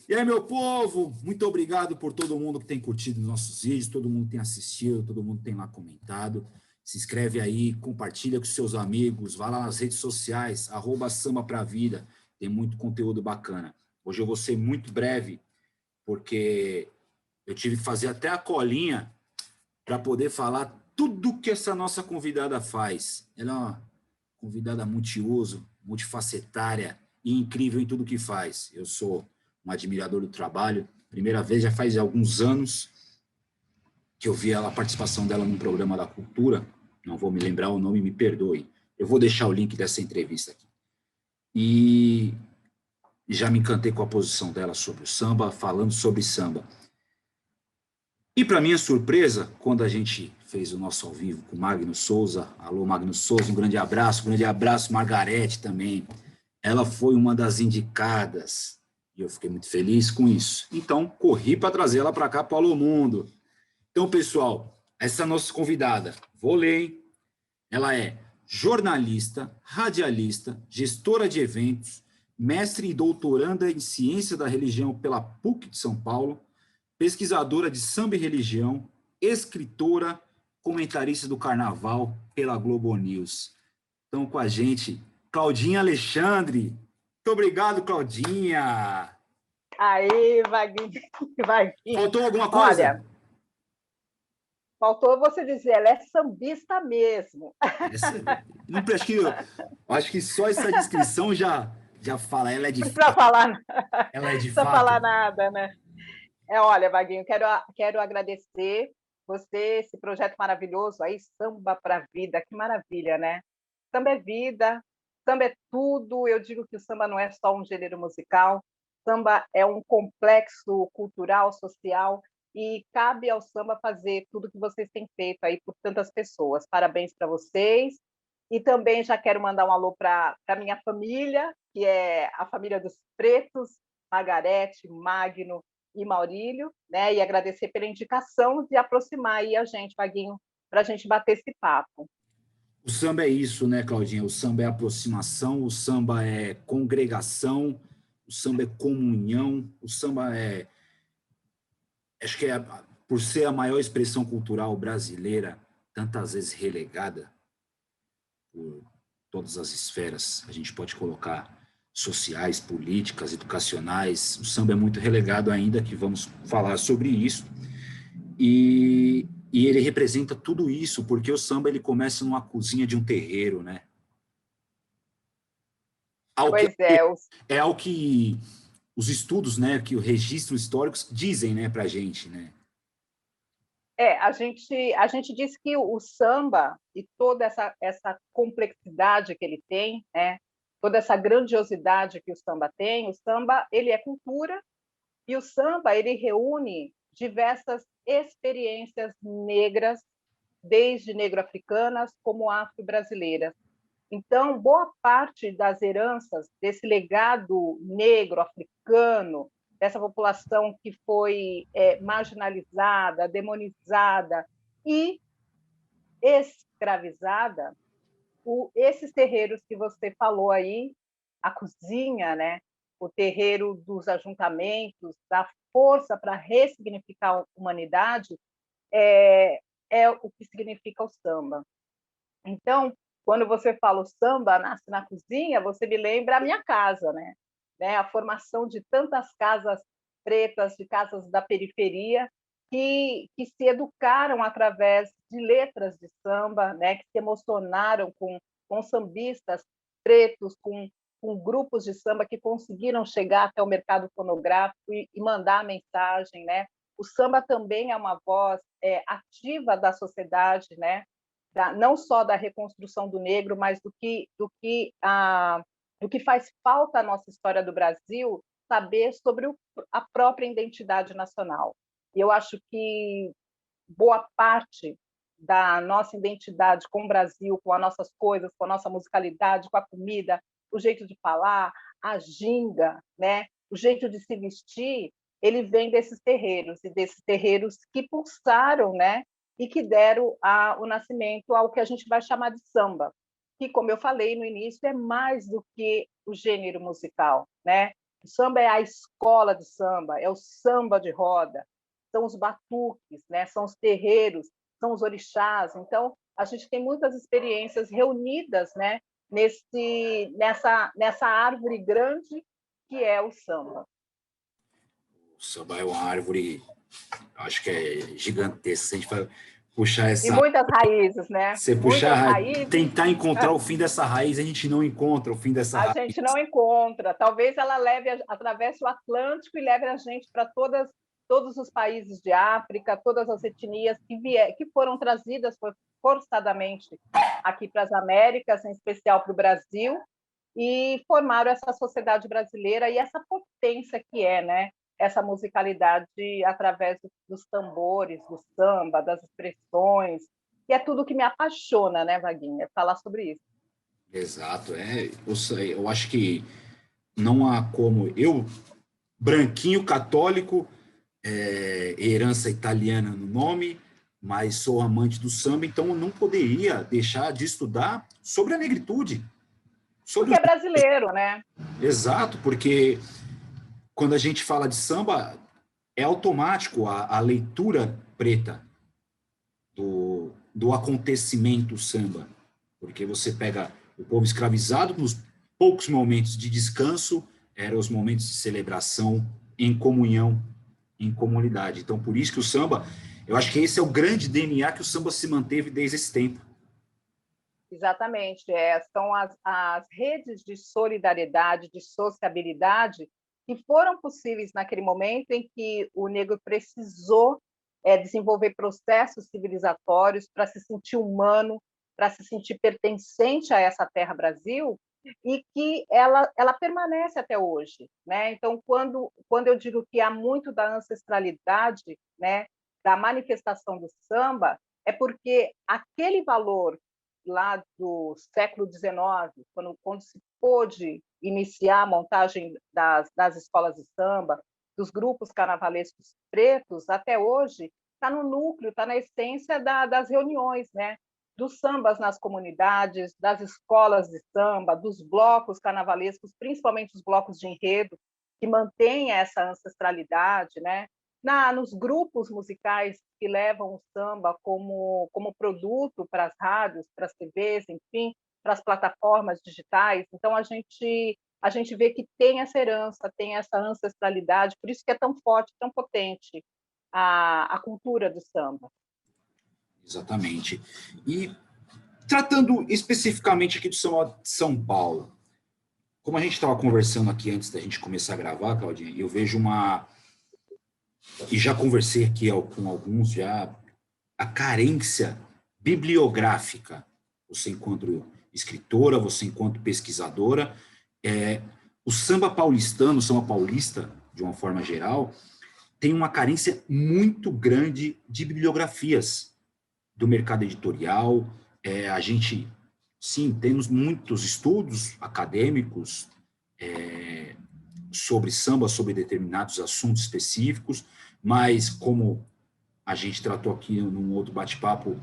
E aí, meu povo, muito obrigado por todo mundo que tem curtido nossos vídeos, todo mundo que tem assistido, todo mundo que tem lá comentado. Se inscreve aí, compartilha com seus amigos, vá lá nas redes sociais, @samba pra vida, tem muito conteúdo bacana. Hoje eu vou ser muito breve, porque eu tive que fazer até a colinha para poder falar tudo que essa nossa convidada faz. Ela é uma convidada multiuso, multifacetária e incrível em tudo que faz. Eu sou um admirador do trabalho. Primeira vez, já faz alguns anos que eu vi a participação dela num programa da Cultura. Não vou me lembrar o nome, me perdoe. Eu vou deixar o link dessa entrevista aqui. E já me encantei com a posição dela sobre o samba, falando sobre samba. E, para minha surpresa, quando a gente fez o nosso ao vivo com o Magno Souza, alô Magno Souza, um grande abraço, Margarete também. Ela foi uma das indicadas e eu fiquei muito feliz com isso. Então, corri para trazer ela para cá, para o Mundo. Então, pessoal, essa nossa convidada, vou ler, hein? Ela é jornalista, radialista, gestora de eventos, mestre e doutoranda em ciência da religião pela PUC de São Paulo, pesquisadora de samba e religião, escritora, comentarista do carnaval pela Globo News. Estão com a gente Claudinha Alexandre. Muito obrigado, Claudinha. Aí, Vaguinho. Faltou alguma coisa? Olha, faltou você dizer, ela é sambista mesmo. Não, acho que só essa descrição já fala, ela é de fato. Ela é de fato. Não falar nada, né? Olha, Vaguinho, quero agradecer você, esse projeto maravilhoso aí, Samba pra Vida, que maravilha, né? Samba é vida, samba é tudo. Eu digo que o samba não é só um gênero musical, samba é um complexo cultural, social, e cabe ao samba fazer tudo que vocês têm feito aí por tantas pessoas. Parabéns para vocês. E também já quero mandar um alô para a minha família, que é a família dos Pretos, Margarete, Magno e Maurílio, né? E agradecer pela indicação de aproximar aí a gente, Vaguinho, para a gente bater esse papo. O samba é isso, né, Claudinha? O samba é aproximação, o samba é congregação, o samba é comunhão, o samba é... Acho que por ser a maior expressão cultural brasileira, tantas vezes relegada por todas as esferas, a gente pode colocar sociais, políticas, educacionais, o samba é muito relegado ainda, que vamos falar sobre isso. E ele representa tudo isso, porque o samba ele começa numa cozinha de um terreiro, né? É ao que os estudos, né, que os registros históricos dizem, né, para a gente, né? A gente diz que o samba e toda essa complexidade que ele tem, né, toda essa grandiosidade que o samba ele é cultura, e o samba ele reúne diversas experiências negras, desde negro-africanas como afro-brasileiras. Então, boa parte das heranças desse legado negro-africano, dessa população que foi marginalizada, demonizada e escravizada, esses terreiros que você falou aí, a cozinha, né? O terreiro dos ajuntamentos, da força para ressignificar a humanidade, é o que significa o samba. Então, quando você fala o samba nasce na cozinha, você me lembra a minha casa, né? A formação de tantas casas pretas, de casas da periferia, que se educaram através de letras de samba, né? Que se emocionaram com sambistas pretos, com grupos de samba que conseguiram chegar até o mercado fonográfico e mandar a mensagem, né? O samba também é uma voz ativa da sociedade, né? Não só da reconstrução do negro, mas do que faz falta à nossa história do Brasil, saber sobre a própria identidade nacional. E eu acho que boa parte da nossa identidade com o Brasil, com as nossas coisas, com a nossa musicalidade, com a comida, o jeito de falar, a ginga, né? O jeito de se vestir, ele vem desses terreiros, e desses terreiros que pulsaram, né? E que deram o nascimento ao que a gente vai chamar de samba, que, como eu falei no início, é mais do que o gênero musical, né? O samba é a escola de samba, é o samba de roda, são os batuques, né? São os terreiros, são os orixás. Então, a gente tem muitas experiências reunidas, né? Nessa árvore grande que é o samba. O samba é uma árvore, acho que é gigantesca. Se a gente vai puxar E essa... muitas raízes, né? Você Muitas puxar, raízes. tentar encontrar o fim dessa raiz, a gente não encontra o fim dessa A raiz. gente não encontra. Talvez ela atravesse o Atlântico e leve a gente para todos os países de África, todas as etnias que foram trazidas forçadamente aqui para as Américas, em especial para o Brasil, e formaram essa sociedade brasileira e essa potência que é, né? Essa musicalidade através dos tambores, do samba, das expressões, e é tudo que me apaixona, né, Vaguinha? É falar sobre isso. Exato, eu acho que não há como... Eu, branquinho, católico, herança italiana no nome, mas sou amante do samba, então eu não poderia deixar de estudar sobre a negritude. Porque é brasileiro, né? Exato, porque quando a gente fala de samba, é automático a leitura preta do acontecimento samba, porque você pega o povo escravizado nos poucos momentos de descanso, eram os momentos de celebração em comunhão, em comunidade. Então, por isso que o samba, eu acho que esse é o grande DNA que o samba se manteve desde esse tempo. Exatamente. São as redes de solidariedade, de sociabilidade, que foram possíveis naquele momento em que o negro precisou desenvolver processos civilizatórios para se sentir humano, para se sentir pertencente a essa terra Brasil, e que ela permanece até hoje, né? Então, quando eu digo que há muito da ancestralidade, né, da manifestação do samba, é porque aquele valor lá do século XIX, quando se pôde iniciar a montagem das escolas de samba, dos grupos carnavalescos pretos, até hoje, está no núcleo, está na essência das reuniões, né? Dos sambas nas comunidades, das escolas de samba, dos blocos carnavalescos, principalmente os blocos de enredo, que mantêm essa ancestralidade, né? Nos grupos musicais que levam o samba como produto para as rádios, para as TVs, enfim, para as plataformas digitais. Então, a gente vê que tem essa herança, tem essa ancestralidade, por isso que é tão forte, tão potente a cultura do samba. Exatamente. E tratando especificamente aqui do São Paulo, como a gente estava conversando aqui antes da gente começar a gravar, Claudinha, eu vejo e já conversei aqui com alguns, já a carência bibliográfica, você enquanto escritora, você enquanto pesquisadora, o samba paulistano, o samba paulista, de uma forma geral, tem uma carência muito grande de bibliografias do mercado editorial. A gente, sim, temos muitos estudos acadêmicos sobre samba, sobre determinados assuntos específicos, mas como a gente tratou aqui num outro bate-papo,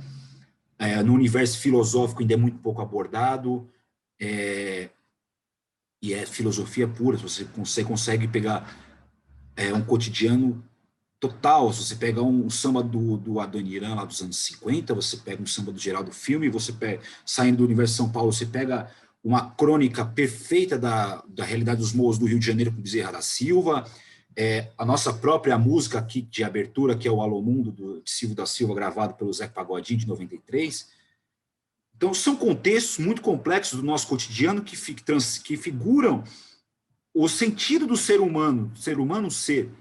no universo filosófico ainda é muito pouco abordado, e é filosofia pura. Você consegue pegar um cotidiano total. Se você pega um samba do Adoniran, lá dos anos 50, você pega um samba do Geraldo Filme, você pega, saindo do universo de São Paulo, você pega uma crônica perfeita da realidade dos morros do Rio de Janeiro com Bezerra da Silva, a nossa própria música aqui de abertura, que é o Alô Mundo, de Silvio da Silva, gravado pelo Zé Pagodinho, de 93. Então, são contextos muito complexos do nosso cotidiano que figuram o sentido do ser humano ser.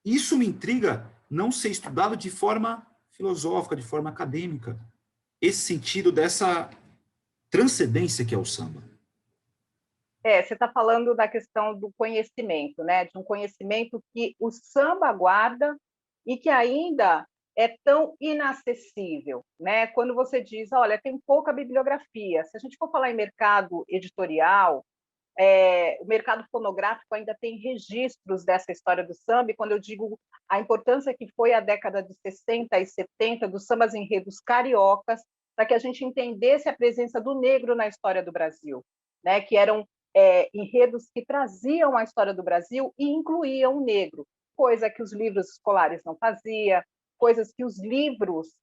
Isso me intriga não ser estudado de forma filosófica, de forma acadêmica. Esse sentido dessa transcendência que é o samba. Você está falando da questão do conhecimento, né? De um conhecimento que o samba guarda e que ainda é tão inacessível, né? Quando você diz, olha, tem pouca bibliografia. Se a gente for falar em mercado editorial, o mercado fonográfico ainda tem registros dessa história do samba, e quando eu digo a importância que foi a década de 60 e 70 dos sambas enredos cariocas, para que a gente entendesse a presença do negro na história do Brasil, né? Que eram enredos que traziam a história do Brasil e incluíam o negro, coisa que os livros escolares não faziam, coisas que os livros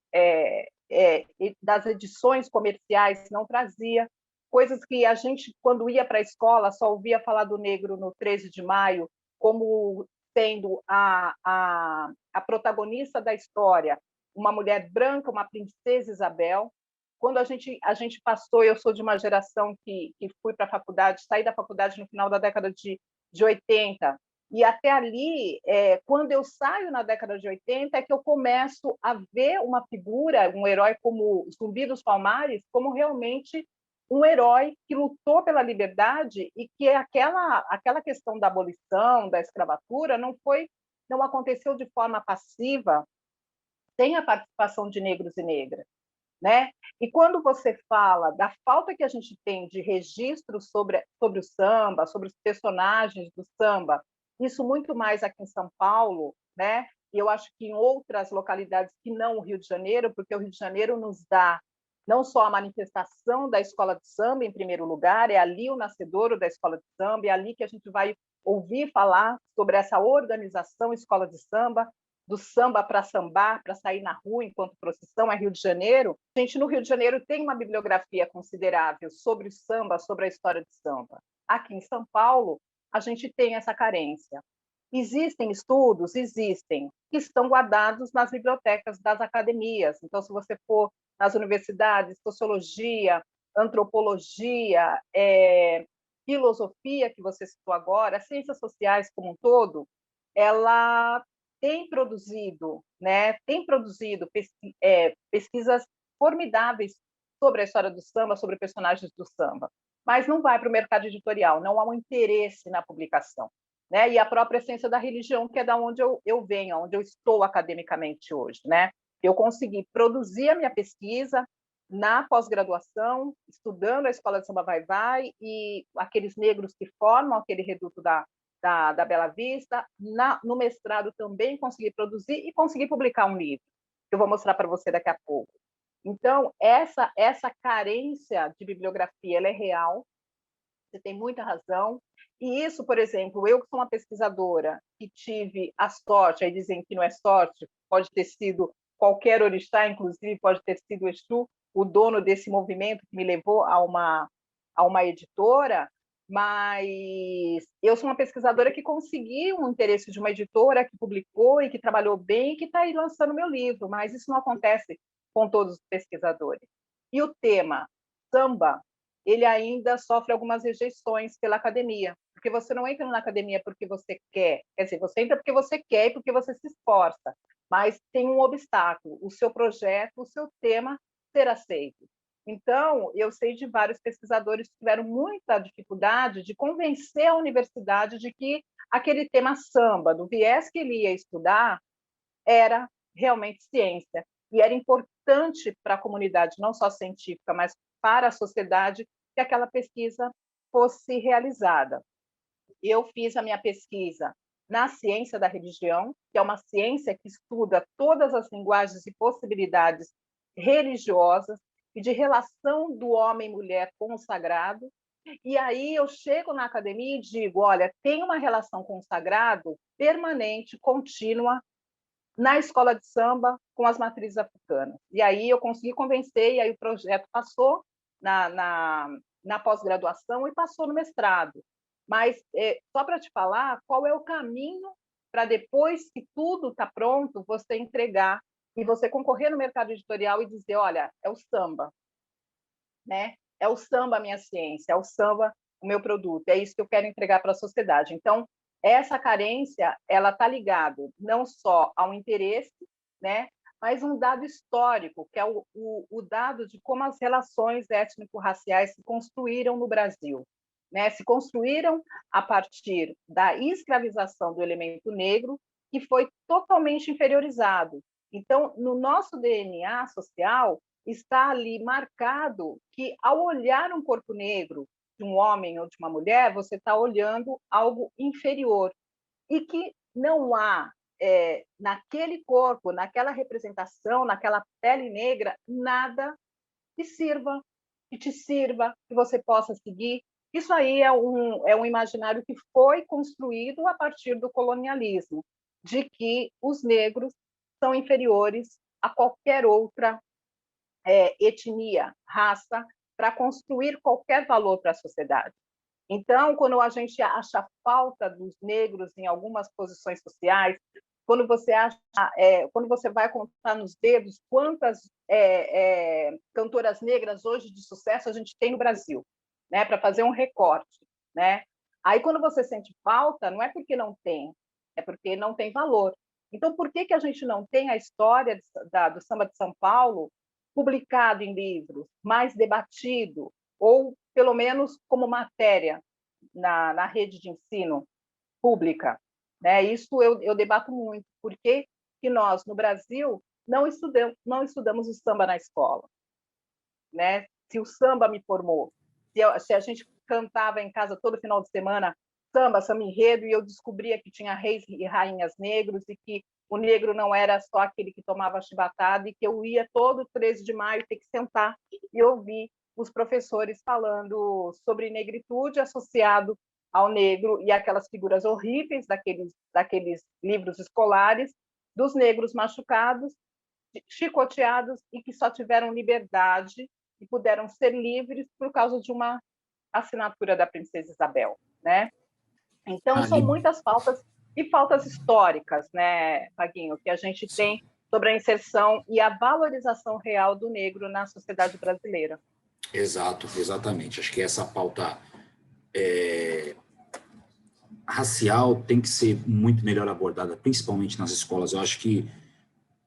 das edições comerciais não traziam, coisas que a gente, quando ia para a escola, só ouvia falar do negro no 13 de maio, como sendo a protagonista da história, uma mulher branca, uma princesa Isabel. Quando a gente passou, eu sou de uma geração que fui para a faculdade, saí da faculdade no final da década de 80, e até ali, quando eu saio na década de 80, é que eu começo a ver uma figura, um herói como Zumbi dos Palmares, como realmente um herói que lutou pela liberdade e que aquela questão da abolição, da escravatura, não aconteceu de forma passiva, sem a participação de negros e negras, né? E quando você fala da falta que a gente tem de registro sobre o samba, sobre os personagens do samba, isso muito mais aqui em São Paulo, né? E eu acho que em outras localidades que não o Rio de Janeiro, porque o Rio de Janeiro nos dá não só a manifestação da escola de samba, em primeiro lugar, é ali o nascedouro da escola de samba, é ali que a gente vai ouvir falar sobre essa organização escola de samba, do samba para sambar, para sair na rua enquanto procissão, é Rio de Janeiro. A gente, no Rio de Janeiro, tem uma bibliografia considerável sobre o samba, sobre a história de samba. Aqui em São Paulo, a gente tem essa carência. Existem estudos? Existem, que estão guardados nas bibliotecas das academias. Então, se você for nas universidades, sociologia, antropologia, filosofia, que você citou agora, ciências sociais como um todo, ela tem produzido pesquisas formidáveis sobre a história do samba, sobre personagens do samba, mas não vai para o mercado editorial, não há um interesse na publicação, né? E a própria essência da religião, que é da onde eu venho, onde eu estou academicamente hoje, né? Eu consegui produzir a minha pesquisa na pós-graduação, estudando a Escola de Samba Vai-Vai e aqueles negros que formam aquele reduto da Bela Vista. No mestrado também consegui produzir e consegui publicar um livro, que eu vou mostrar para você daqui a pouco. Então, essa carência de bibliografia ela é real, você tem muita razão. E isso, por exemplo, eu que sou uma pesquisadora que tive a sorte, aí dizem que não é sorte, pode ter sido qualquer orixá, inclusive pode ter sido o Exu, o dono desse movimento que me levou a uma editora, mas eu sou uma pesquisadora que conseguiu um interesse de uma editora que publicou e que trabalhou bem e que está aí lançando meu livro, mas isso não acontece com todos os pesquisadores. E o tema samba, ele ainda sofre algumas rejeições pela academia, porque você não entra na academia porque você quer dizer, você entra porque você quer e porque você se esforça, mas tem um obstáculo, o seu projeto, o seu tema ser aceito. Então, eu sei de vários pesquisadores que tiveram muita dificuldade de convencer a universidade de que aquele tema samba, do viés que ele ia estudar, era realmente ciência. E era importante para a comunidade, não só científica, mas para a sociedade, que aquela pesquisa fosse realizada. Eu fiz a minha pesquisa na ciência da religião, que é uma ciência que estuda todas as linguagens e possibilidades religiosas e de relação do homem e mulher com o sagrado. E aí eu chego na academia e digo, olha, tem uma relação com o sagrado permanente, contínua, na escola de samba com as matrizes africanas. E aí eu consegui convencer, e aí o projeto passou na pós-graduação e passou no mestrado. Mas, só para te falar, qual é o caminho para depois que tudo está pronto, você entregar e você concorrer no mercado editorial e dizer, olha, é o samba, né? É o samba a minha ciência, é o samba o meu produto, é isso que eu quero entregar para a sociedade. Então, essa carência, ela está ligada não só ao interesse, né? Mas um dado histórico, que é o dado de como as relações étnico-raciais se construíram no Brasil. Né? Se construíram a partir da escravização do elemento negro, que foi totalmente inferiorizado. Então, no nosso DNA social, está ali marcado que, ao olhar um corpo negro de um homem ou de uma mulher, você está olhando algo inferior. E que não há, naquele corpo, naquela representação, naquela pele negra, nada que sirva, que te sirva, que você possa seguir, Isso aí é um imaginário que foi construído a partir do colonialismo, de que os negros são inferiores a qualquer outra etnia, raça, para construir qualquer valor para a sociedade. Então, quando a gente acha falta dos negros em algumas posições sociais, quando você quando você vai contar nos dedos quantas cantoras negras hoje de sucesso a gente tem no Brasil, né, para fazer um recorte, né? Aí, quando você sente falta, não é porque não tem, é porque não tem valor. Então, por que a gente não tem a história do samba de São Paulo publicado em livros, mais debatido, ou pelo menos como matéria na rede de ensino pública? Né? Isso eu debato muito. Por que nós, no Brasil, não estudamos o samba na escola? Né? Se o samba me formou, se a gente cantava em casa todo final de semana samba enredo, e eu descobria que tinha reis e rainhas negros, e que o negro não era só aquele que tomava chibatada, e que eu ia todo 13 de maio ter que sentar e ouvir os professores falando sobre negritude associado ao negro e aquelas figuras horríveis daqueles livros escolares, dos negros machucados, chicoteados, e que só tiveram liberdade e puderam ser livres por causa de uma assinatura da princesa Isabel, né? Então, são muitas faltas, e faltas históricas, né, Paguinho, que a gente tem sobre a inserção e a valorização real do negro na sociedade brasileira. Exato, exatamente. Acho que essa pauta racial tem que ser muito melhor abordada, principalmente nas escolas. Eu acho que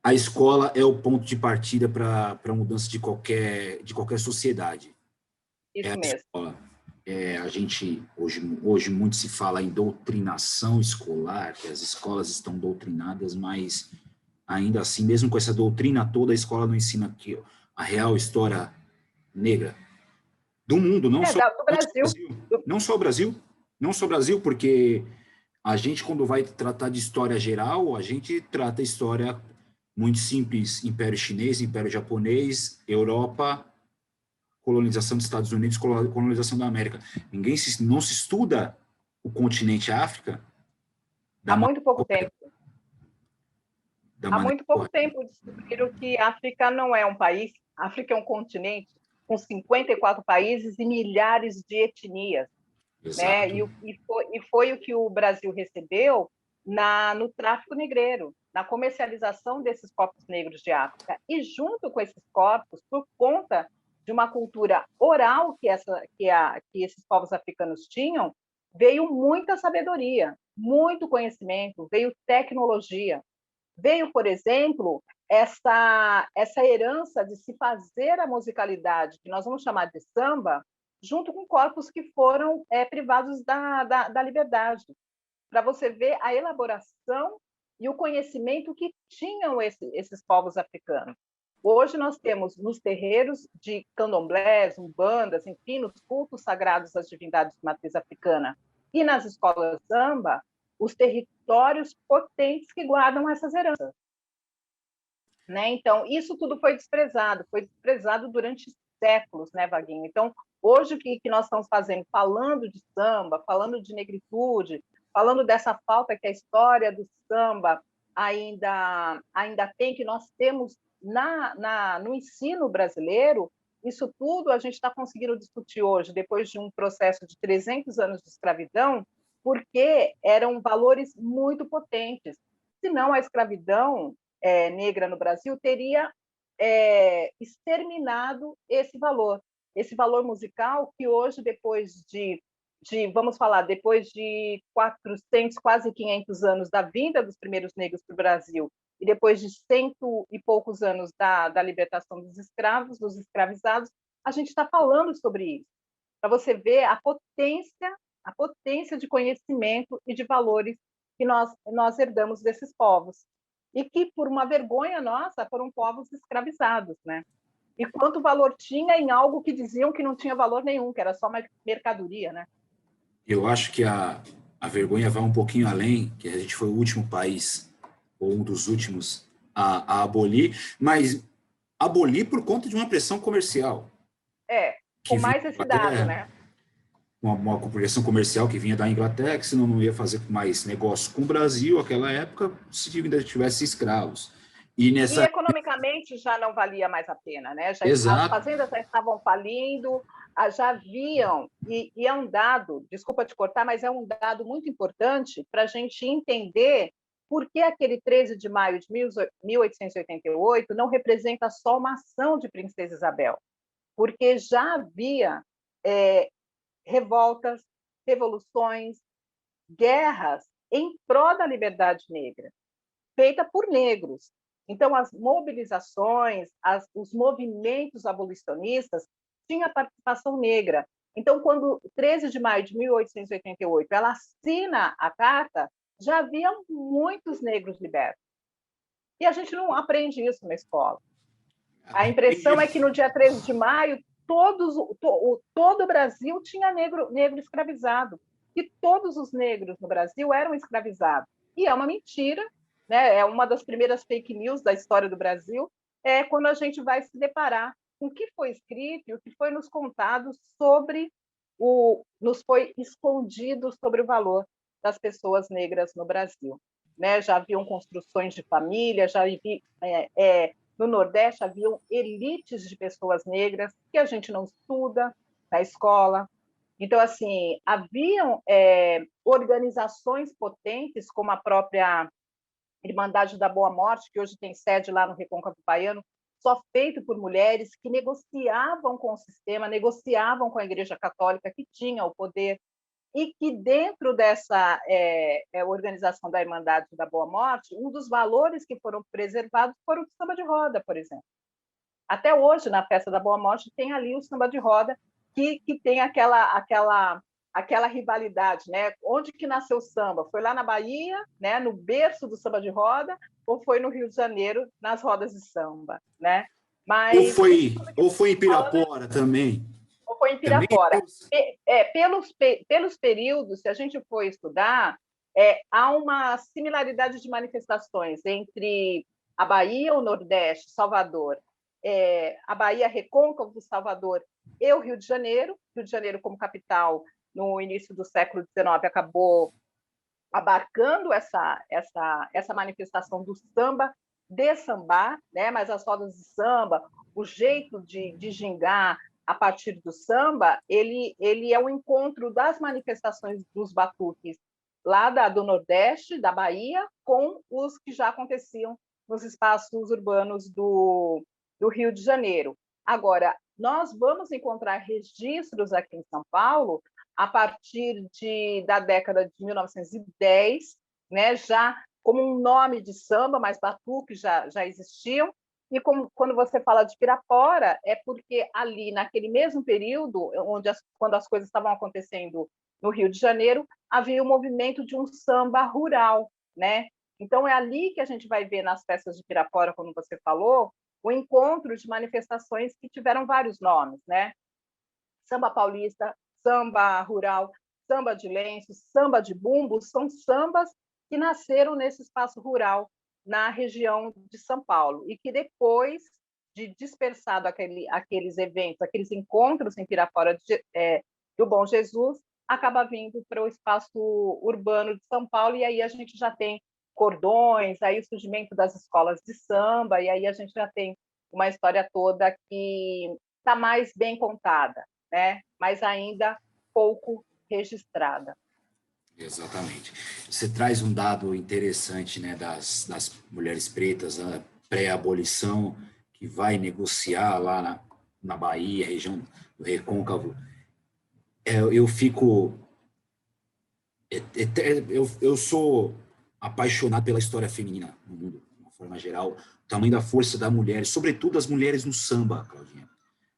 a escola é o ponto de partida para a mudança de qualquer sociedade. Isso mesmo. Escola. A gente, hoje muito se fala em doutrinação escolar, que as escolas estão doutrinadas, mas ainda assim, mesmo com essa doutrina toda, a escola não ensina que a real história negra do mundo, não só do Brasil. Não só o Brasil, não só o Brasil, porque a gente, quando vai tratar de história geral, a gente trata a história muito simples: Império Chinês, Império Japonês, Europa, colonização dos Estados Unidos, colonização da América. Não se estuda o continente África há muito pouco tempo. Há muito pouco tempo descobriram que a África não é um país, a África é um continente com 54 países e milhares de etnias. Né? E foi o que o Brasil recebeu no tráfico negreiro, na comercialização desses corpos negros de África. E junto com esses corpos, por conta de uma cultura oral que esses povos africanos tinham, veio muita sabedoria, muito conhecimento, veio tecnologia. Veio, por exemplo, essa herança de se fazer a musicalidade, que nós vamos chamar de samba, junto com corpos que foram privados da liberdade, para você ver a elaboração e o conhecimento que tinham esses povos africanos. Hoje nós temos nos terreiros de candomblés, umbandas, enfim, nos cultos sagrados às divindades de matriz africana e nas escolas samba, os territórios potentes que guardam essas heranças. Né? Então, isso tudo foi desprezado durante séculos, né, Vaguinho? Então, hoje o que nós estamos fazendo? Falando de samba, falando de negritude, falando dessa falta que a história do samba ainda tem, que nós temos no ensino brasileiro. Isso tudo a gente está conseguindo discutir hoje, depois de um processo de 300 anos de escravidão, porque eram valores muito potentes. Senão, a escravidão negra no Brasil teria exterminado esse valor musical, que hoje, depois depois de 400, quase 500 anos da vinda dos primeiros negros para o Brasil, e depois de 100 e poucos anos da libertação dos escravos, dos escravizados, a gente está falando sobre isso, para você ver a potência de conhecimento e de valores que nós herdamos desses povos, e que, por uma vergonha nossa, foram povos escravizados, né? E quanto valor tinha em algo que diziam que não tinha valor nenhum, que era só mercadoria, né? Eu acho que a vergonha vai um pouquinho além, que a gente foi o último país, ou um dos últimos, a abolir, mas abolir por conta de uma pressão comercial. Com mais esse dado, né? uma projeção comercial que vinha da Inglaterra, que senão não ia fazer mais negócio com o Brasil naquela época, se ainda tivesse escravos. E economicamente já não valia mais a pena, né? As fazendas já estavam falindo, já haviam, e é um dado, desculpa te cortar, mas é um dado muito importante para a gente entender por que aquele 13 de maio de 1888 não representa só uma ação de Princesa Isabel, porque já havia revoltas, revoluções, guerras em prol da liberdade negra, feita por negros. Então, as mobilizações, os movimentos abolicionistas tinham participação negra. Então, quando 13 de maio de 1888 ela assina a carta, já havia muitos negros libertos. E a gente não aprende isso na escola. A impressão é que no dia 13 de maio, todo o Brasil tinha negro escravizado, e todos os negros no Brasil eram escravizados. E é uma mentira, né? É uma das primeiras fake news da história do Brasil, quando a gente vai se deparar com o que foi escrito e o que foi nos contado nos foi escondido sobre o valor das pessoas negras no Brasil. Né? Já haviam construções de família, no Nordeste haviam elites de pessoas negras que a gente não estuda na escola. Então, assim, haviam organizações potentes, como a própria Irmandade da Boa Morte, que hoje tem sede lá no Recôncavo Baiano, só feito por mulheres que negociavam com o sistema, negociavam com a Igreja Católica, que tinha o poder, e que dentro dessa organização da Irmandade da Boa Morte, um dos valores que foram preservados foram o samba de roda, por exemplo. Até hoje, na Festa da Boa Morte, tem ali o samba de roda, que tem aquela rivalidade, né? Onde que nasceu o samba? Foi lá na Bahia, né? No berço do samba de roda, ou foi no Rio de Janeiro, nas rodas de samba, né? Mas ou foi em Pirapora também. Ou foi em Pirapora. Pelos períodos, se a gente for estudar, há uma similaridade de manifestações entre a Bahia, o Nordeste, Salvador, a Bahia Recôncavo, Salvador e o Rio de Janeiro. Rio de Janeiro, como capital, no início do século XIX, acabou abarcando essa manifestação do samba, de sambar, né? Mas as rodas de samba, o jeito de gingar a partir do samba, ele é um encontro das manifestações dos batuques lá do Nordeste, da Bahia, com os que já aconteciam nos espaços urbanos do Rio de Janeiro. Agora, nós vamos encontrar registros aqui em São Paulo a partir da década de 1910, né, já como um nome de samba, mas batuques já existiam. E quando você fala de Pirapora, é porque ali, naquele mesmo período, quando as coisas estavam acontecendo no Rio de Janeiro, havia o movimento de um samba rural, né? Então, é ali que a gente vai ver nas festas de Pirapora, como você falou, o encontro de manifestações que tiveram vários nomes, né? Samba paulista, samba rural, samba de lenço, samba de bumbo, são sambas que nasceram nesse espaço rural na região de São Paulo e que depois de dispersado aqueles eventos, aqueles encontros em Pirapora do Bom Jesus, acaba vindo para o espaço urbano de São Paulo, e aí a gente já tem cordões, aí o surgimento das escolas de samba, e aí a gente já tem uma história toda que está mais bem contada, né? Mas ainda pouco registrada. Exatamente. Você traz um dado interessante, né, das mulheres pretas, a pré-abolição, que vai negociar lá na Bahia, região do Recôncavo. Eu sou apaixonado pela história feminina no mundo, de uma forma geral, o tamanho da força da mulher, sobretudo as mulheres no samba, Claudinha.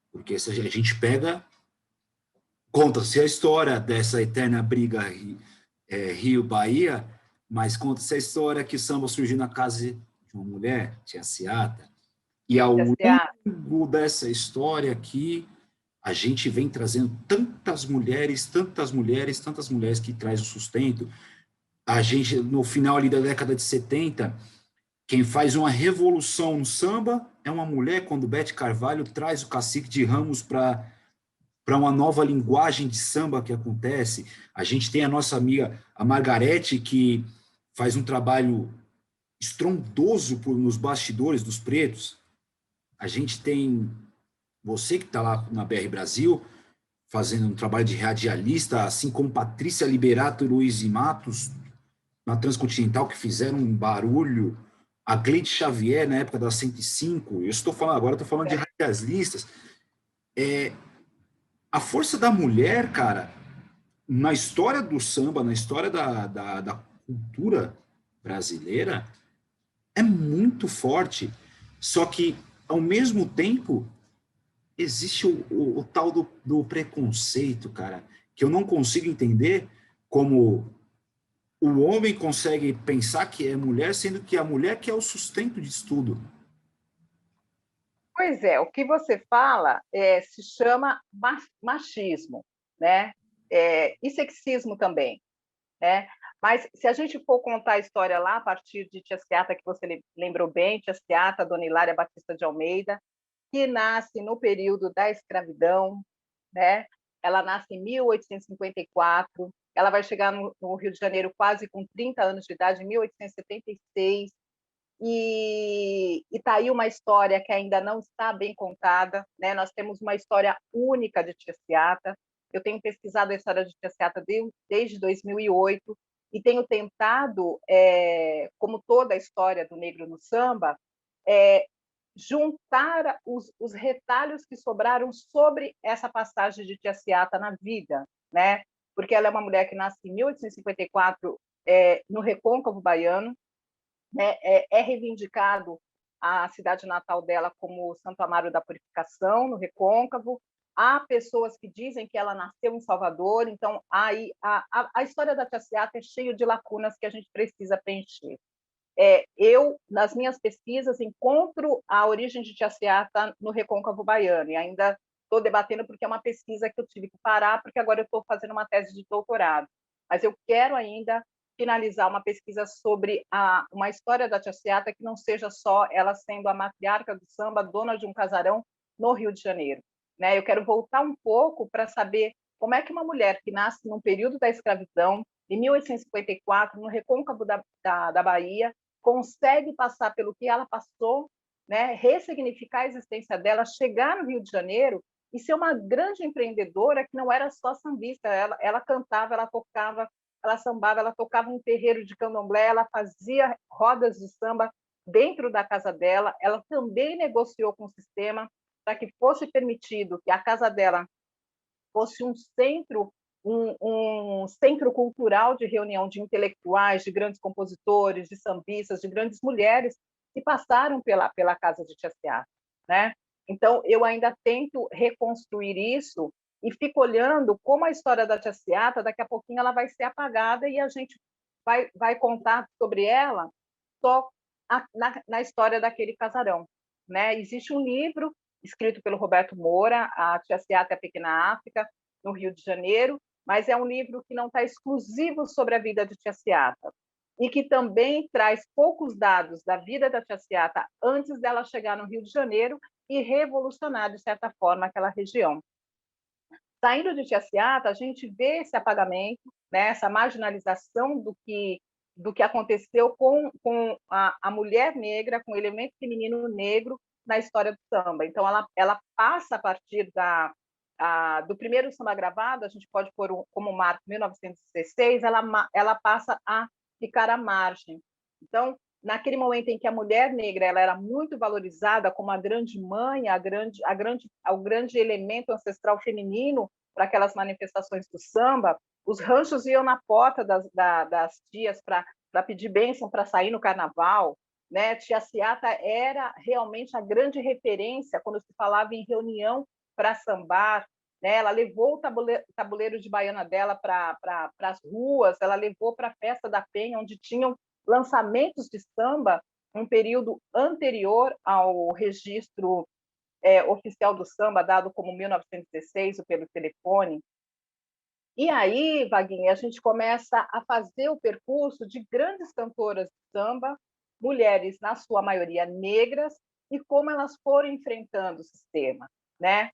Porque se a gente conta-se a história dessa eterna briga Rio-Bahia, mas conta-se a história que o samba surgiu na casa de uma mulher, Tia Seata, e ao longo dessa história aqui, a gente vem trazendo tantas mulheres que traz o sustento. A gente, no final ali da década de 70, quem faz uma revolução no samba é uma mulher, quando Bete Carvalho traz o Cacique de Ramos para para uma nova linguagem de samba que acontece. A gente tem a nossa amiga, a Margarete, que faz um trabalho estrondoso nos bastidores dos pretos. A gente tem você que está lá na BR Brasil, fazendo um trabalho de radialista, assim como Patrícia Liberato e Luiz Matos, na Transcontinental, que fizeram um barulho. A Gleide Xavier, na época da 105, eu estou falando agora, estou falando de radialistas. A força da mulher, cara, na história do samba, na história da cultura brasileira, é muito forte. Só que, ao mesmo tempo, existe o tal do preconceito, cara, que eu não consigo entender como o homem consegue pensar que é mulher, sendo que a mulher que é o sustento disso tudo. Pois é, o que você fala se chama machismo, né? E sexismo também, né? Mas se a gente for contar a história lá a partir de Tia Seata, que você lembrou bem, Tia Seata, Dona Hilária Batista de Almeida, que nasce no período da escravidão, né? Ela nasce em 1854, ela vai chegar no Rio de Janeiro quase com 30 anos de idade, em 1876, e está aí uma história que ainda não está bem contada, né? Nós temos uma história única de Tia Seata. Eu tenho pesquisado a história de Tia Seata desde 2008 e tenho tentado, como toda a história do negro no samba, juntar os retalhos que sobraram sobre essa passagem de Tia Seata na vida, né? Porque ela é uma mulher que nasce em 1854 no Recôncavo Baiano, né? É reivindicado a cidade natal dela como Santo Amaro da Purificação, no Recôncavo. Há pessoas que dizem que ela nasceu em Salvador, então aí a história da Tia Seata é cheia de lacunas que a gente precisa preencher. Eu, nas minhas pesquisas, encontro a origem de Tia Seata no Recôncavo Baiano, e ainda estou debatendo porque é uma pesquisa que eu tive que parar, porque agora eu estou fazendo uma tese de doutorado. Mas eu quero ainda finalizar uma pesquisa sobre uma história da Tia Seata que não seja só ela sendo a matriarca do samba, dona de um casarão no Rio de Janeiro. Né? Eu quero voltar um pouco para saber como é que uma mulher que nasce num período da escravidão, em 1854, no recôncavo da Bahia, consegue passar pelo que ela passou, né? Ressignificar a existência dela, chegar no Rio de Janeiro e ser uma grande empreendedora que não era só sambista, ela cantava, ela tocava, ela sambava, ela tocava um terreiro de candomblé, ela fazia rodas de samba dentro da casa dela, ela também negociou com o sistema para que fosse permitido que a casa dela fosse um centro cultural de reunião de intelectuais, de grandes compositores, de sambistas, de grandes mulheres que passaram pela casa de Tia Seata, né? Então, eu ainda tento reconstruir isso e fico olhando como a história da Tia Seata, daqui a pouquinho ela vai ser apagada e a gente vai contar sobre ela só na história daquele casarão, né? Existe um livro escrito pelo Roberto Moura, A Tia Seata e a Pequena África, no Rio de Janeiro, mas é um livro que não está exclusivo sobre a vida de Tia Seata e que também traz poucos dados da vida da Tia Seata antes dela chegar no Rio de Janeiro e revolucionar, de certa forma, aquela região. Saindo de Tia Seata, a gente vê esse apagamento, né, essa marginalização do que aconteceu com a mulher negra, com o elemento feminino negro na história do samba. Então, ela passa a partir do primeiro samba gravado, a gente pode pôr como marco 1916, ela passa a ficar à margem. Então, naquele momento em que a mulher negra ela era muito valorizada como a grande mãe, o grande elemento ancestral feminino para aquelas manifestações do samba, os ranchos iam na porta das tias para pedir bênção para sair no carnaval. Né? Tia Seata era realmente a grande referência quando se falava em reunião para sambar. Né? Ela levou o tabuleiro de baiana dela para as ruas, ela levou para a Festa da Penha, onde tinham lançamentos de samba um período anterior ao registro oficial do samba, dado como 1916, pelo telefone. E aí, Vaguinha, a gente começa a fazer o percurso de grandes cantoras de samba, mulheres, na sua maioria negras, e como elas foram enfrentando o sistema. Né?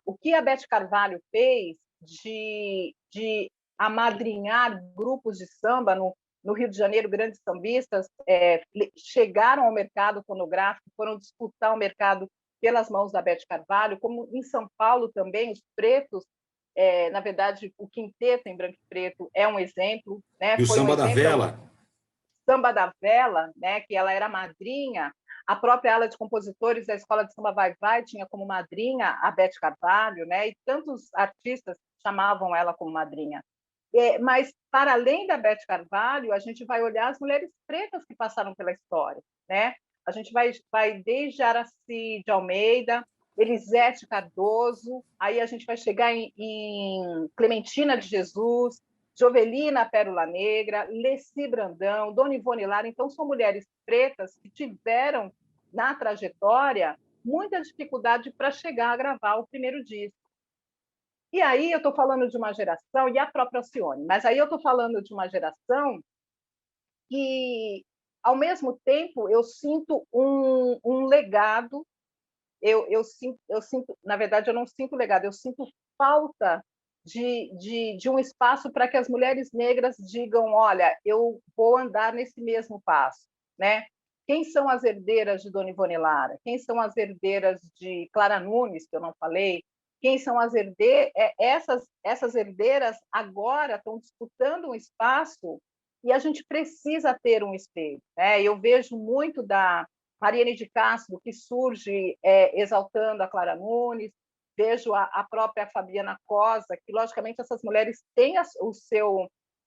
O que a Beth Carvalho fez de amadrinhar grupos de samba no Rio de Janeiro, grandes sambistas chegaram ao mercado fonográfico, foram disputar o mercado pelas mãos da Beth Carvalho, como em São Paulo também, os pretos, na verdade, o quinteto em branco e preto é um exemplo. Né? E o Samba da Vela? Samba da Vela, né? Que ela era madrinha, a própria ala de compositores da Escola de Samba Vai Vai tinha como madrinha a Beth Carvalho, né? E tantos artistas chamavam ela como madrinha. Mas, para além da Beth Carvalho, a gente vai olhar as mulheres pretas que passaram pela história. Né? A gente vai desde Aracy de Almeida, Elisete Cardoso, aí a gente vai chegar em Clementina de Jesus, Jovelina Pérola Negra, Leci Brandão, Dona Ivone Lara. Então, são mulheres pretas que tiveram, na trajetória, muita dificuldade para chegar a gravar o primeiro disco. E aí eu estou falando de uma geração, e a própria Alcione, mas aí eu estou falando de uma geração que, ao mesmo tempo, eu sinto um legado, eu sinto, na verdade, eu não sinto legado, eu sinto falta de um espaço para que as mulheres negras digam, olha, eu vou andar nesse mesmo passo. Né? Quem são as herdeiras de Dona Ivone Lara? Quem são as herdeiras de Clara Nunes, que eu não falei? Quem são as herdeiras? Essas herdeiras agora estão disputando um espaço e a gente precisa ter um espelho. Né? Eu vejo muito da Mariane de Castro, que surge exaltando a Clara Nunes, vejo a própria Fabiana Cosa, que, logicamente, essas mulheres têm a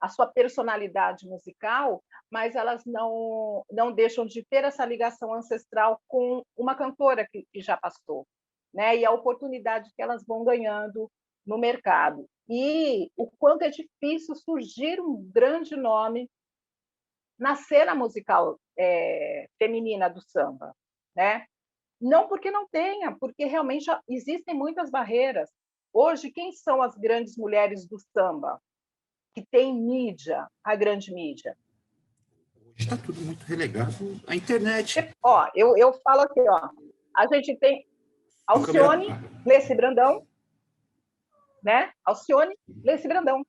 sua personalidade musical, mas elas não deixam de ter essa ligação ancestral com uma cantora que já passou. Né? E a oportunidade que elas vão ganhando no mercado. E o quanto é difícil surgir um grande nome na cena musical feminina do samba. Né? Não porque não tenha, porque realmente existem muitas barreiras. Hoje, quem são as grandes mulheres do samba que têm mídia, a grande mídia? Está tudo muito relegado à internet. Eu falo aqui, a gente tem Alcione, Leci Brandão, né? Alcione, Leci Brandão,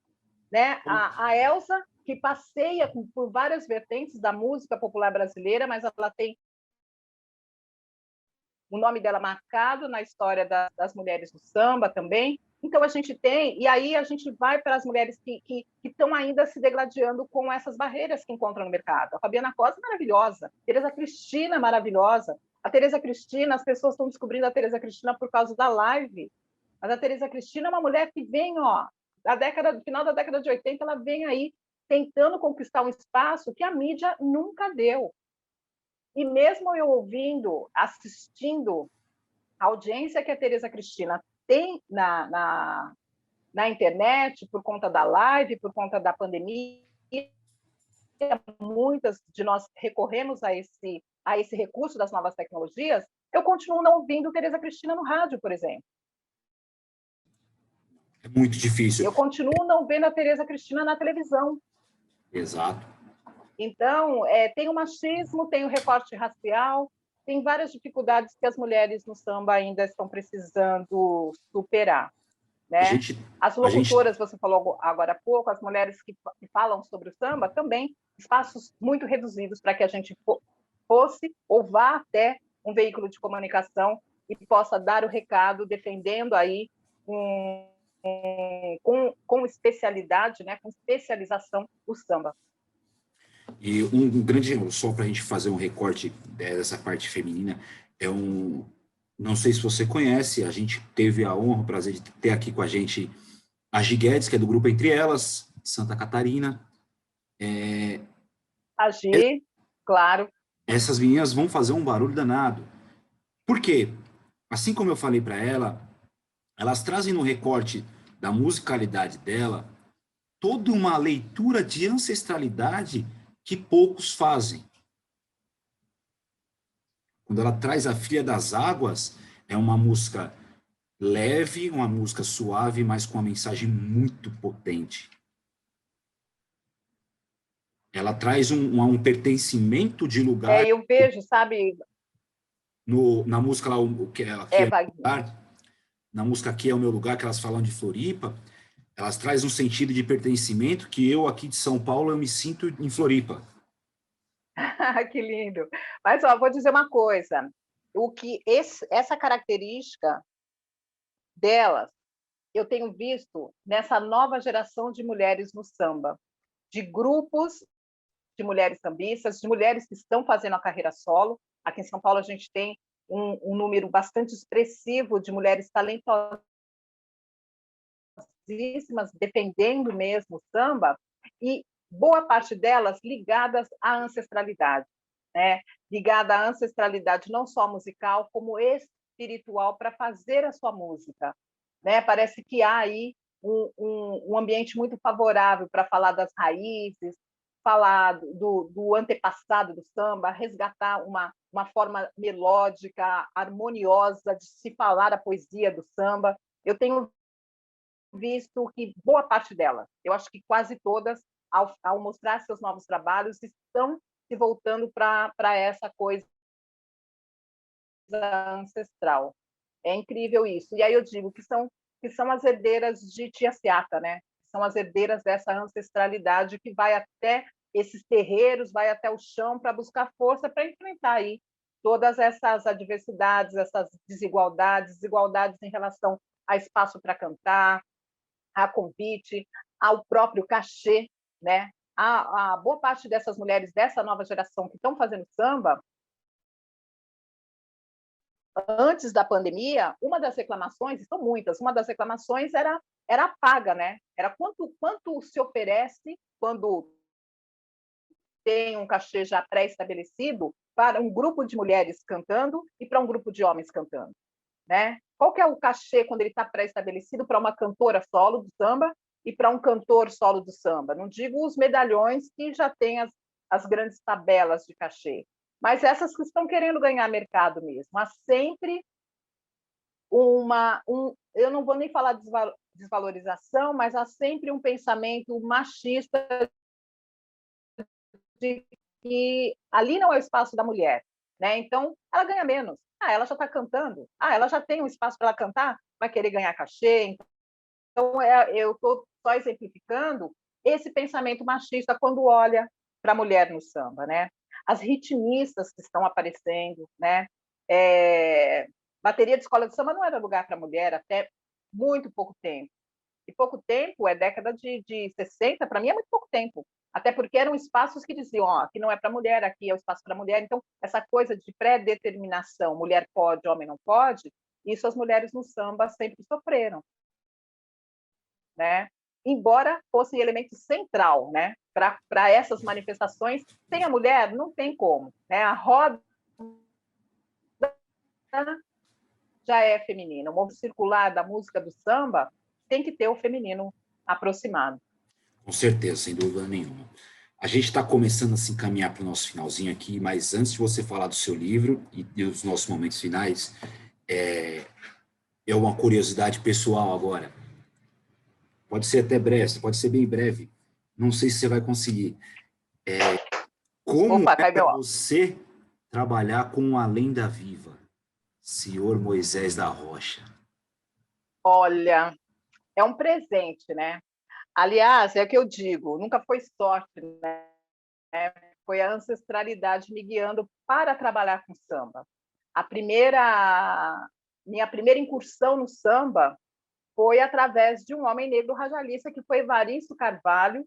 né? A Elsa, que passeia por várias vertentes da música popular brasileira, mas ela tem o nome dela marcado na história das mulheres do samba também. Então, a gente tem, e aí a gente vai para as mulheres que estão ainda se degladiando com essas barreiras que encontram no mercado. A Fabiana Cosa, maravilhosa. Tereza Cristina, maravilhosa. A Tereza Cristina, as pessoas estão descobrindo a Tereza Cristina por causa da live. Mas a Tereza Cristina é uma mulher que vem, no final da década de 80, ela vem aí tentando conquistar um espaço que a mídia nunca deu. E mesmo eu ouvindo, assistindo a audiência que a Tereza Cristina tem na internet, por conta da live, por conta da pandemia, muitas de nós recorremos a esse recurso das novas tecnologias, eu continuo não ouvindo Tereza Cristina no rádio, por exemplo. É muito difícil. Eu continuo não vendo a Tereza Cristina na televisão. Exato. Então, tem o machismo, tem o recorte racial, tem várias dificuldades que as mulheres no samba ainda estão precisando superar. Né? As locutoras, você falou agora há pouco, as mulheres que falam sobre o samba, também espaços muito reduzidos para que a gente fosse ou vá até um veículo de comunicação e possa dar o recado defendendo aí com especialidade, né, com especialização, o samba. E um grande, só para a gente fazer um recorte dessa parte feminina, não sei se você conhece, a gente teve a honra, o prazer de ter aqui com a gente a Gi Guedes, que é do grupo Entre Elas, Santa Catarina. A Gi, claro. Essas meninas vão fazer um barulho danado. Por quê? Assim como eu falei para elas trazem no recorte da musicalidade dela toda uma leitura de ancestralidade que poucos fazem. Quando ela traz a Filha das Águas, é uma música leve, uma música suave, mas com uma mensagem muito potente. Ela traz um pertencimento de lugar. Eu vejo, sabe? Na música lá, o que é lugar, na música Aqui é o Meu Lugar, que elas falam de Floripa, elas trazem um sentido de pertencimento que eu, aqui de São Paulo, eu me sinto em Floripa. Que lindo. Mas ó, vou dizer uma coisa, essa característica delas, eu tenho visto nessa nova geração de mulheres no samba, de grupos de mulheres sambistas, de mulheres que estão fazendo a carreira solo. Aqui em São Paulo a gente tem um número bastante expressivo de mulheres talentosíssimas, defendendo mesmo o samba, e boa parte delas ligadas à ancestralidade, né? Ligada à ancestralidade não só musical, como espiritual, para fazer a sua música, né? Parece que há aí um ambiente muito favorável para falar das raízes, falar do antepassado do samba, resgatar uma forma melódica, harmoniosa de se falar a poesia do samba. Eu tenho visto que boa parte delas, eu acho que quase todas, ao mostrar seus novos trabalhos, estão se voltando para essa coisa ancestral. É incrível isso. E aí eu digo que são as herdeiras de Tia Seata, né? São as herdeiras dessa ancestralidade que vai até esses terreiros, vai até o chão para buscar força para enfrentar aí todas essas adversidades, essas desigualdades em relação a espaço para cantar, a convite, ao próprio cachê, né? A boa parte dessas mulheres dessa nova geração que estão fazendo samba, antes da pandemia, uma das reclamações, são muitas, uma das reclamações era a paga, né? Era quanto se oferece quando tem um cachê já pré-estabelecido para um grupo de mulheres cantando e para um grupo de homens cantando, né? Qual que é o cachê quando ele está pré-estabelecido para uma cantora solo do samba e para um cantor solo do samba? Não digo os medalhões que já têm as grandes tabelas de cachê, mas essas que estão querendo ganhar mercado mesmo. Há sempre eu não vou nem falar desvalorização, mas há sempre um pensamento machista de que ali não é o espaço da mulher, né? Então, ela ganha menos. Ela já está cantando. Ela já tem um espaço para ela cantar, vai querer ganhar cachê. Então, eu estou só exemplificando esse pensamento machista quando olha para a mulher no samba, né? As ritmistas que estão aparecendo, né? Bateria de escola de samba não era lugar para mulher até muito pouco tempo. E pouco tempo é década de 60, para mim é muito pouco tempo. Até porque eram espaços que diziam, aqui não é para mulher, aqui é o espaço para mulher. Então, essa coisa de pré-determinação, mulher pode, homem não pode, isso as mulheres no samba sempre sofreram, né? Embora fosse elemento central, né? Para essas manifestações, sem a mulher não tem como, né? A roda já é feminina. O movimento circular da música do samba tem que ter o feminino aproximado. Com certeza, sem dúvida nenhuma. A gente está começando a se encaminhar para o nosso finalzinho aqui, mas antes de você falar do seu livro e dos nossos momentos finais, é uma curiosidade pessoal agora. Pode ser até breve, pode ser bem breve. Não sei se você vai conseguir. Como é para você trabalhar com uma lenda viva, senhor Moisés da Rocha? Olha, é um presente, né? Aliás, é o que eu digo, nunca foi sorte, né? Foi a ancestralidade me guiando para trabalhar com samba. Minha primeira incursão no samba foi através de um homem negro radialista, que foi Evaristo Carvalho,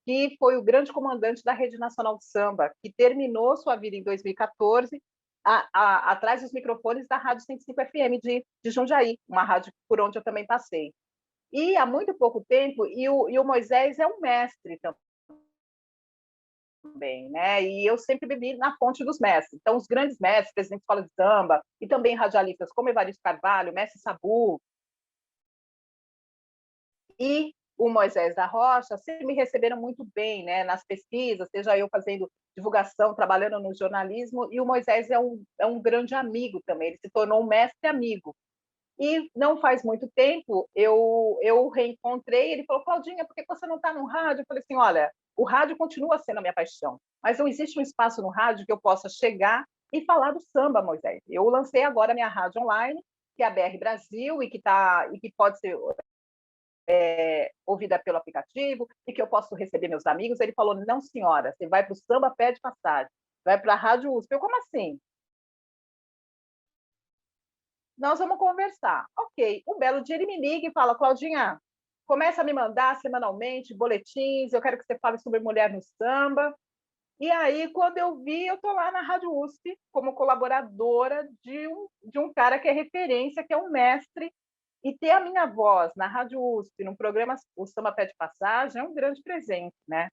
que foi o grande comandante da Rede Nacional de Samba, que terminou sua vida em 2014 atrás dos microfones da Rádio 105 FM de Jundiaí, uma rádio por onde eu também passei. E há muito pouco tempo, e o Moisés é um mestre também, né? E eu sempre bebi na fonte dos mestres. Então, os grandes mestres, presidente de escola de samba, e também radialistas como Evaristo Carvalho, mestre Sabu, e o Moisés da Rocha, sempre me receberam muito bem, né? Nas pesquisas, seja eu fazendo divulgação, trabalhando no jornalismo, e o Moisés é um grande amigo também, ele se tornou um mestre amigo. E não faz muito tempo, eu reencontrei, ele falou, Claudinha, por que você não está no rádio? Eu falei assim, olha, o rádio continua sendo a minha paixão, mas não existe um espaço no rádio que eu possa chegar e falar do samba, Moisés. Eu lancei agora a minha rádio online, que é a BR Brasil, e que pode ser ouvida pelo aplicativo, e que eu posso receber meus amigos. Ele falou, não, senhora, você vai para o Samba Pede Passagem, vai para a Rádio USP. Eu, como assim? Nós vamos conversar. Ok. Um belo dia ele me liga e fala, Claudinha, começa a me mandar semanalmente boletins, eu quero que você fale sobre mulher no samba. E aí, quando eu vi, eu estou lá na Rádio USP como colaboradora de um cara que é referência, que é um mestre, e ter a minha voz na Rádio USP, no programa O Samba Pede Passagem, é um grande presente, né?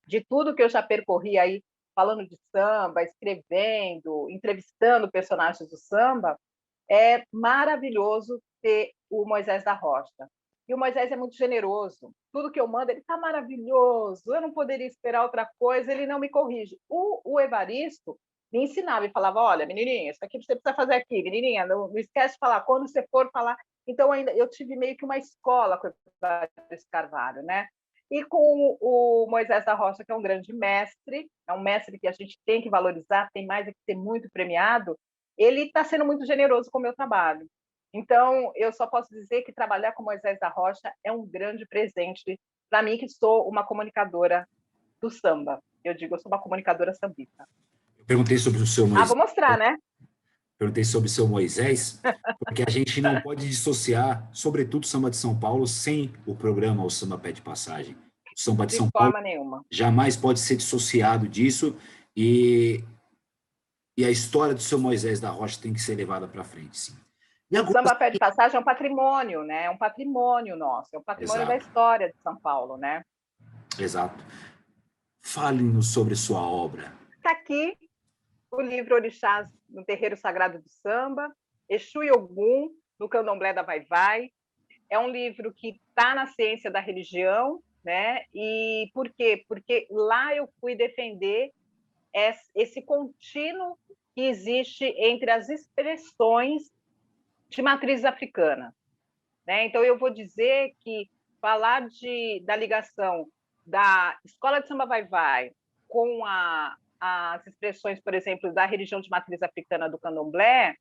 De tudo que eu já percorri aí, falando de samba, escrevendo, entrevistando personagens do samba, é maravilhoso ter o Moisés da Rocha. E o Moisés é muito generoso. Tudo que eu mando, ele está maravilhoso. Eu não poderia esperar outra coisa, ele não me corrige. O Evaristo me ensinava e falava, olha, menininha, isso aqui você precisa fazer aqui, menininha, não esquece de falar. Quando você for falar... Então, ainda eu tive meio que uma escola com o Evaristo Carvalho, né? E com o Moisés da Rocha, que é um grande mestre, é um mestre que a gente tem que valorizar, tem mais é que ser muito premiado, ele está sendo muito generoso com o meu trabalho. Então, eu só posso dizer que trabalhar com Moisés da Rocha é um grande presente para mim, que sou uma comunicadora do samba. Eu digo, eu sou uma comunicadora sambista. Eu perguntei sobre o seu Moisés. Vou mostrar, né? Perguntei sobre o seu Moisés, porque a gente não pode dissociar, sobretudo o samba de São Paulo, sem o programa O Samba Pede Passagem. O samba de São Paulo forma nenhuma. Jamais pode ser dissociado disso, e a história do seu Moisés da Rocha tem que ser levada para frente, sim. E agora... O Samba Pede Passagem é um patrimônio, né? É um patrimônio nosso, é um patrimônio da história de São Paulo, né? Exato. Fale-nos sobre sua obra. Está aqui o livro Orixás no Terreiro Sagrado do Samba, Exu e Ogum no Candomblé da Vai-Vai. É um livro que está na ciência da religião, né? E por quê? Porque lá eu fui defender esse contínuo que existe entre as expressões de matriz africana, né? Então, eu vou dizer que falar da ligação da escola de samba vai-vai com as expressões, por exemplo, da religião de matriz africana do candomblé,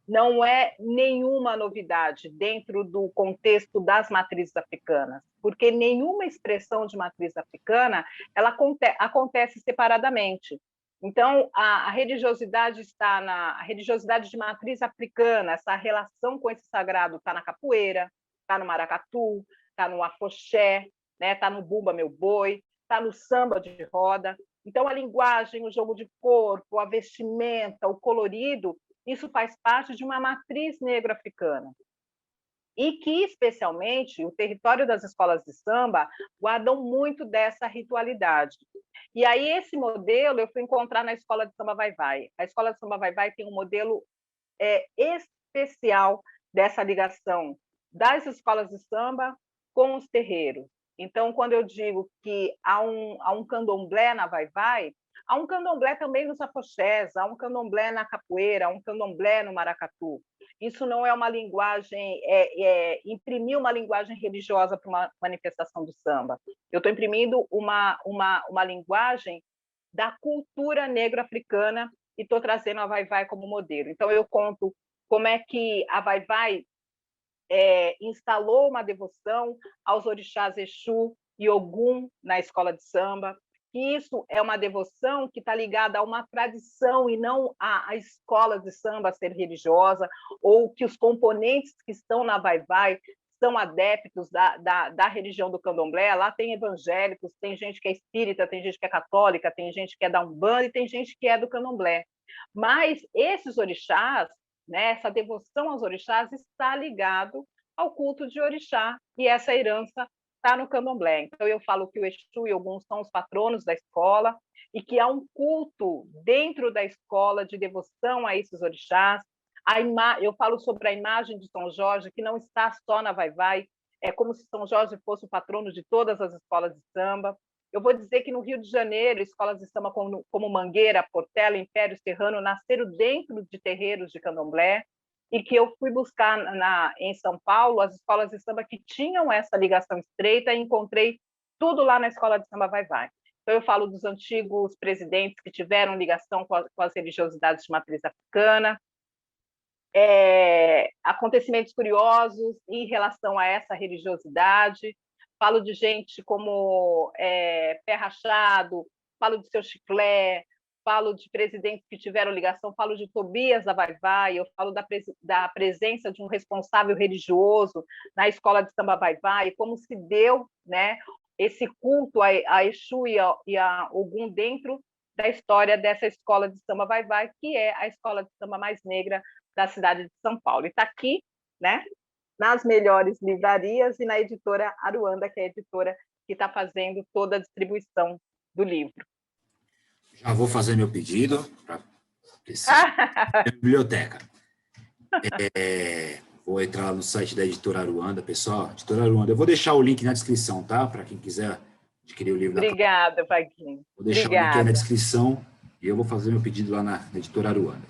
não é nenhuma novidade dentro do contexto das matrizes africanas, porque nenhuma expressão de matriz africana ela acontece separadamente. Então, a religiosidade está a religiosidade de matriz africana, essa relação com esse sagrado está na capoeira, está no maracatu, está no afoxé, né? Está no bumba meu boi, está no samba de roda. Então, a linguagem, o jogo de corpo, a vestimenta, o colorido, isso faz parte de uma matriz negro-africana. E que, especialmente, o território das escolas de samba guardam muito dessa ritualidade. E aí, esse modelo eu fui encontrar na Escola de Samba Vai-Vai. A Escola de Samba Vai-Vai tem um modelo especial dessa ligação das escolas de samba com os terreiros. Então, quando eu digo que há um candomblé na Vai-Vai, há um candomblé também nos afoxés, há um candomblé na capoeira, há um candomblé no maracatu. Isso não é uma linguagem, imprimir uma linguagem religiosa para uma manifestação do samba. Eu estou imprimindo uma linguagem da cultura negro-africana e estou trazendo a Vai-Vai como modelo. Então, eu conto como é que a Vai-Vai instalou uma devoção aos orixás Exu e Ogum na escola de samba, que isso é uma devoção que está ligada a uma tradição e não a escola de samba ser religiosa, ou que os componentes que estão na Vai-Vai são adeptos da religião do candomblé. Lá tem evangélicos, tem gente que é espírita, tem gente que é católica, tem gente que é da Umbanda e tem gente que é do candomblé. Mas esses orixás, né, essa devoção aos orixás está ligado ao culto de orixá, e essa herança está no candomblé. Então, eu falo que o Exu e Ogum são os patronos da escola e que há um culto dentro da escola de devoção a esses orixás. Eu falo sobre a imagem de São Jorge, que não está só na Vai-Vai, é como se São Jorge fosse o patrono de todas as escolas de samba. Eu vou dizer que no Rio de Janeiro, escolas de samba como Mangueira, Portela, Império Serrano nasceram dentro de terreiros de candomblé, e que eu fui buscar em São Paulo as escolas de samba que tinham essa ligação estreita, e encontrei tudo lá na escola de samba Vai-Vai. Então, eu falo dos antigos presidentes que tiveram ligação com as religiosidades de matriz africana. acontecimentos curiosos em relação a essa religiosidade. Falo de gente como Pé Rachado, falo de Seu Chiclé, falo de presidentes que tiveram ligação, falo de Tobias da Vai-Vai, eu falo da presença de um responsável religioso na escola de samba Vai-Vai, como se deu, né, esse culto a Exu e a Ogum dentro da história dessa escola de samba Vai-Vai, que é a escola de samba mais negra da cidade de São Paulo. E está aqui, né, nas melhores livrarias e na editora Aruanda, que é a editora que está fazendo toda a distribuição do livro. Já vou fazer meu pedido para a biblioteca. Vou entrar lá no site da editora Aruanda, pessoal. Editora Aruanda, eu vou deixar o link na descrição, tá? Para quem quiser adquirir o livro. Obrigada, Paquinho. Vou deixar o link aí na descrição e eu vou fazer meu pedido lá na editora Aruanda.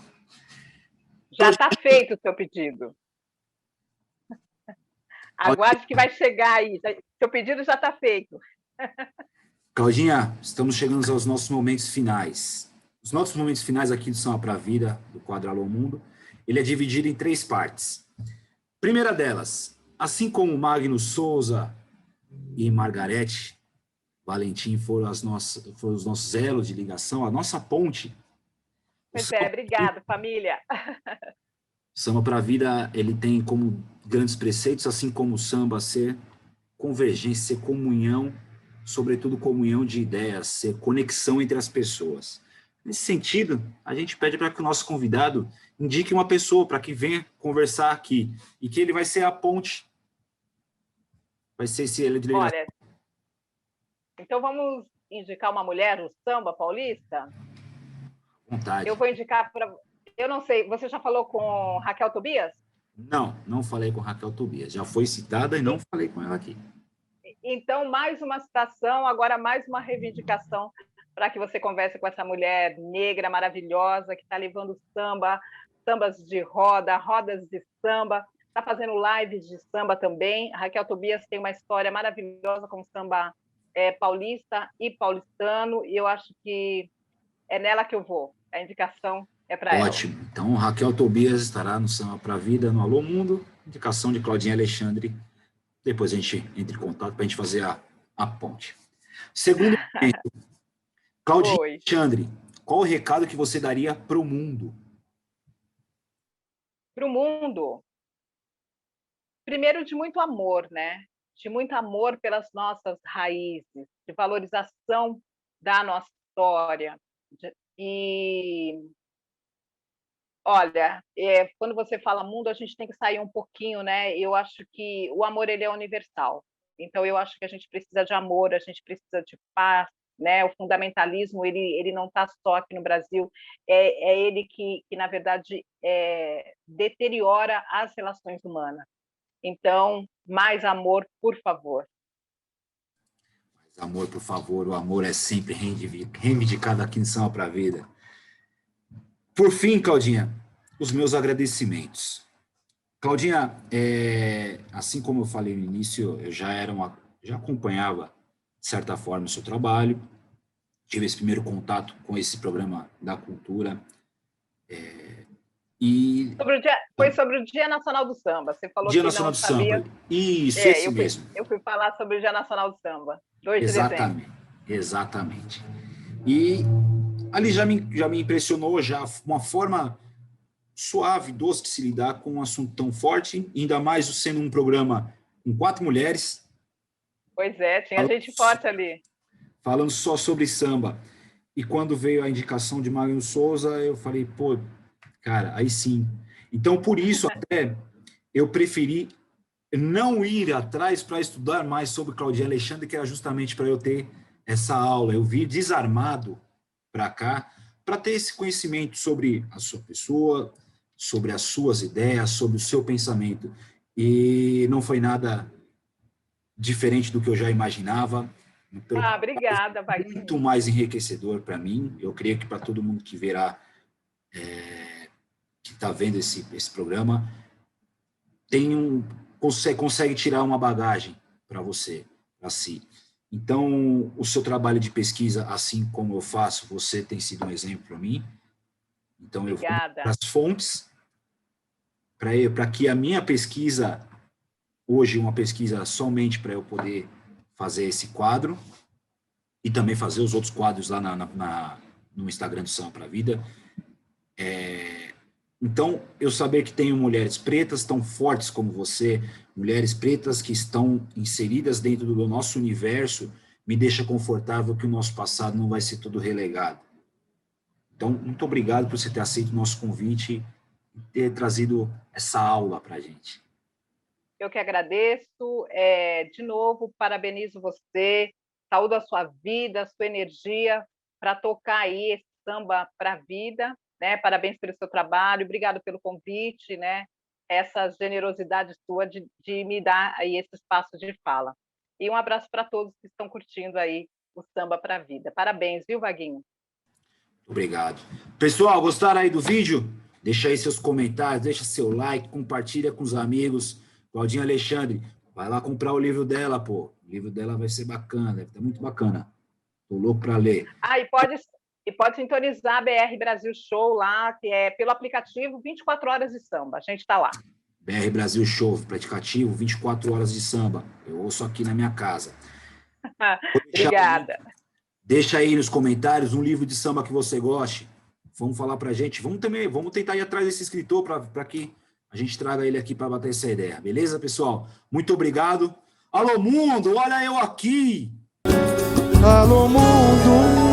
Já está feito o seu pedido. Aguarde que vai chegar aí. Seu pedido já está feito. Claudinha, estamos chegando aos nossos momentos finais. Os nossos momentos finais aqui do Samba pra Vida, do quadro Alô Mundo, ele é dividido em 3 partes. Primeira delas, assim como Magno Souza e Margarete Valentim foram os nossos elos de ligação, a nossa ponte. Pois é, obrigado, família. O Samba pra Vida, ele tem como grandes preceitos, assim como o samba, ser convergência, ser comunhão, sobretudo comunhão de ideias, ser conexão entre as pessoas. Nesse sentido, a gente pede para que o nosso convidado indique uma pessoa para que venha conversar aqui, e que ele vai ser a ponte. Vai ser esse ele de ligação. Olha, então vamos indicar uma mulher no samba paulista? Vontade. Eu vou indicar para... Eu não sei, você já falou com Raquel Tobias? Não falei com Raquel Tobias. Já foi citada e não falei com ela aqui. Então, mais uma citação, agora mais uma reivindicação para que você converse com essa mulher negra maravilhosa que está levando samba, sambas de roda, rodas de samba, está fazendo lives de samba também. A Raquel Tobias tem uma história maravilhosa com samba paulista e paulistano, e eu acho que é nela que eu vou. A indicação é para ela. Ótimo. Então, Raquel Tobias estará no Samba pra Vida, no Alô Mundo. Indicação de Claudinha Alexandre. Depois a gente entra em contato para a gente fazer a ponte. Segundo momento, Claudinha Alexandre, qual o recado que você daria para o mundo? Para o mundo? Primeiro, de muito amor, né? De muito amor pelas nossas raízes, de valorização da nossa história. E, olha, quando você fala mundo, a gente tem que sair um pouquinho, né? Eu acho que o amor, ele é universal. Então, eu acho que a gente precisa de amor, a gente precisa de paz, né? O fundamentalismo, ele não está só aqui no Brasil, é ele que na verdade, deteriora as relações humanas. Então, mais amor, por favor. Mais amor, por favor. O amor é sempre reivindicado aqui em Samba pra Vida. Por fim, Claudinha, os meus agradecimentos. Claudinha, assim como eu falei no início, eu já acompanhava, de certa forma, o seu trabalho, tive esse primeiro contato com esse programa da cultura. Foi sobre o Dia Nacional do Samba. Você falou Dia que Nacional não sabia. Samba. Isso, esse mesmo. Eu fui falar sobre o Dia Nacional do Samba, 2 de dezembro. Exatamente. E ali já me impressionou já uma forma suave, doce de se lidar com um assunto tão forte, ainda mais sendo um programa com 4 mulheres. Pois é, tinha gente forte ali. Falando só sobre samba. E quando veio a indicação de Magno Souza, eu falei, pô, cara, aí sim. Então, por isso, até, eu preferi não ir atrás para estudar mais sobre Claudinha Alexandre, que era justamente para eu ter essa aula. Eu vi desarmado para cá, para ter esse conhecimento sobre a sua pessoa, sobre as suas ideias, sobre o seu pensamento. E não foi nada diferente do que eu já imaginava. Obrigada, vai. Muito mais enriquecedor para mim. Eu creio que para todo mundo que verá, que está vendo esse programa, consegue tirar uma bagagem para você, para si. Então, o seu trabalho de pesquisa, assim como eu faço, você tem sido um exemplo para mim. Então, obrigada. Eu vou para as fontes para que a minha pesquisa, hoje uma pesquisa somente para eu poder fazer esse quadro, e também fazer os outros quadros lá no Instagram do Samba para a Vida. Então, eu saber que tenho mulheres pretas tão fortes como você, mulheres pretas que estão inseridas dentro do nosso universo, me deixa confortável que o nosso passado não vai ser tudo relegado. Então, muito obrigado por você ter aceito o nosso convite e ter trazido essa aula para a gente. Eu que agradeço. De novo, parabenizo você, saúdo a sua vida, a sua energia para tocar aí esse samba para a vida, né? Parabéns pelo seu trabalho, obrigado pelo convite, né? Essa generosidade sua de me dar aí esse espaço de fala. E um abraço para todos que estão curtindo aí o Samba para a Vida. Parabéns, viu, Vaguinho? Obrigado. Pessoal, gostaram aí do vídeo? Deixa aí seus comentários, deixa seu like, compartilha com os amigos. Claudinha Alexandre, vai lá comprar o livro dela, pô. O livro dela vai ser bacana, deve estar muito bacana. Tô louco para ler. E pode sintonizar a BR Brasil Show lá, que é pelo aplicativo 24 horas de samba. A gente está lá. BR Brasil Show, aplicativo 24 horas de samba. Eu ouço aqui na minha casa. Obrigada. Deixa aí nos comentários um livro de samba que você goste. Vamos falar para a gente. Vamos tentar ir atrás desse escritor para que a gente traga ele aqui para bater essa ideia. Beleza, pessoal? Muito obrigado. Alô, mundo, olha eu aqui! Alô, mundo!